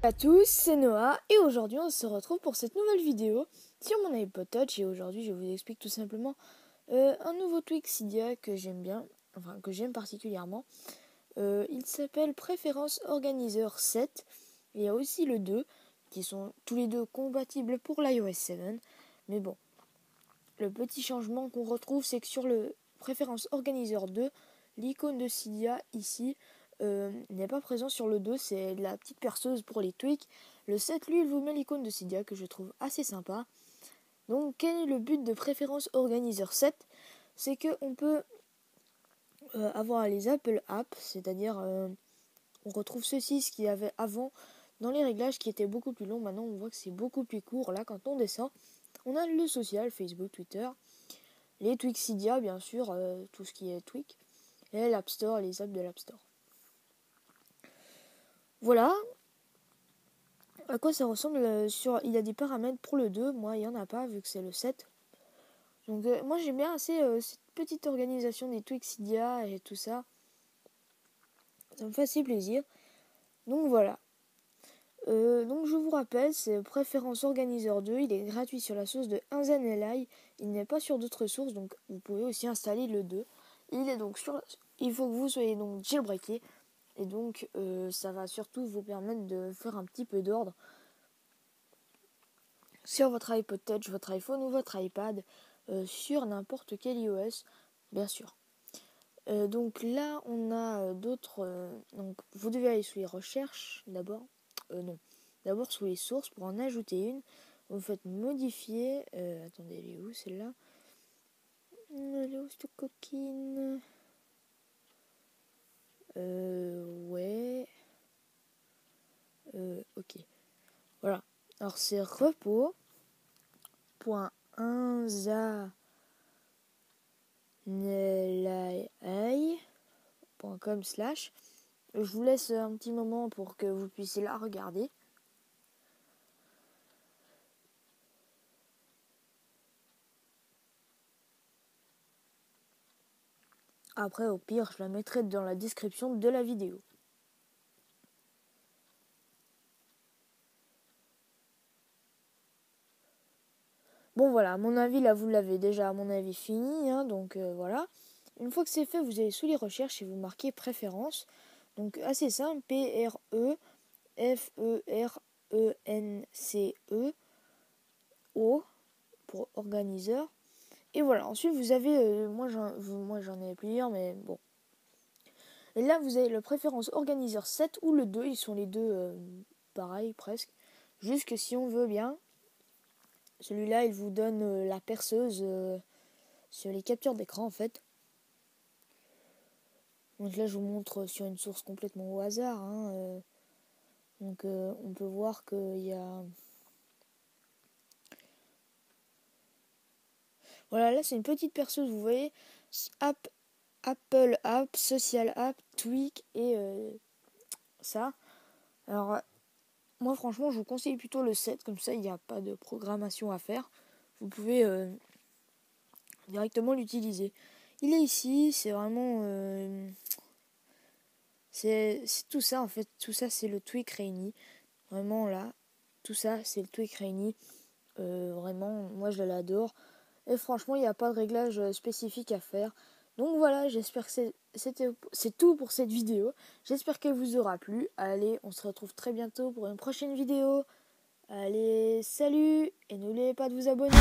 À tous, c'est Noah et aujourd'hui on se retrouve pour cette nouvelle vidéo sur mon iPod Touch et aujourd'hui je vous explique tout simplement un nouveau tweak Cydia que j'aime bien, enfin que j'aime particulièrement. Il s'appelle Préférence Organizer 7. Il y a aussi le 2 qui sont tous les deux compatibles pour l'iOS 7, mais bon, le petit changement qu'on retrouve c'est que sur le Préférence Organizer 2, l'icône de Cydia ici n'est pas présent sur le 2, c'est la petite perceuse pour les tweaks. Le 7, lui, il vous met l'icône de Cydia que je trouve assez sympa. Donc, quel est le but de Préférence Organizer 7? C'est qu'on peut avoir les Apple Apps, c'est-à-dire on retrouve ceci, ce qu'il y avait avant dans les réglages qui étaient beaucoup plus longs. Maintenant, on voit que c'est beaucoup plus court. Là, quand on descend, on a le social, Facebook, Twitter, les tweaks Cydia, bien sûr, tout ce qui est tweak, et l'App Store, les apps de l'App Store. Voilà à quoi ça ressemble. Il y a des paramètres pour le 2, moi il n'y en a pas vu que c'est le 7. Donc moi j'aime bien assez cette petite organisation des tweaks Cydia et tout ça. Ça me fait assez plaisir. Donc voilà. Donc je vous rappelle, c'est Préférence Organizer 2, il est gratuit sur la source de Inzen.li, il n'est pas sur d'autres sources, donc vous pouvez aussi installer le 2. Il faut que vous soyez donc jailbreaké. Et donc, ça va surtout vous permettre de faire un petit peu d'ordre sur votre iPod Touch, votre iPhone ou votre iPad, sur n'importe quel iOS, bien sûr. Donc là, on a d'autres... donc, vous devez aller sous les recherches, d'abord. Non. D'abord sous les sources, pour en ajouter une. Vous faites modifier... attendez, elle est où, celle-là? Elle est où, cette coquine? Ouais... ok. Voilà. Alors c'est repos.inzanelai.com/. Je vous laisse un petit moment pour que vous puissiez la regarder. Après, au pire, je la mettrai dans la description de la vidéo. Bon voilà, à mon avis, là vous l'avez déjà à mon avis fini, hein, donc voilà. Une fois que c'est fait, vous allez sous les recherches et vous marquez préférence. Donc assez simple, PREFERENCE-O pour organiseur. Et voilà, ensuite vous avez, moi j'en ai plusieurs, mais bon. Et là vous avez le préférence organizer 7 ou le 2, ils sont les deux pareils presque. Juste que si on veut bien, celui-là il vous donne la perceuse sur les captures d'écran en fait. Donc là je vous montre sur une source complètement au hasard. Hein, donc on peut voir qu'il y a... Voilà, là c'est une petite perceuse, vous voyez. Apple App, Social App, Tweak et ça. Alors moi franchement je vous conseille plutôt le 7, comme ça il n'y a pas de programmation à faire. Vous pouvez directement l'utiliser. Il est ici, c'est vraiment... c'est tout ça en fait, tout ça c'est le Tweak Rainy. Vraiment là, tout ça c'est le Tweak Rainy. Vraiment, moi je l'adore. Et franchement, il n'y a pas de réglage spécifique à faire. Donc voilà, j'espère que c'est tout pour cette vidéo. J'espère qu'elle vous aura plu. Allez, on se retrouve très bientôt pour une prochaine vidéo. Allez, salut et n'oubliez pas de vous abonner.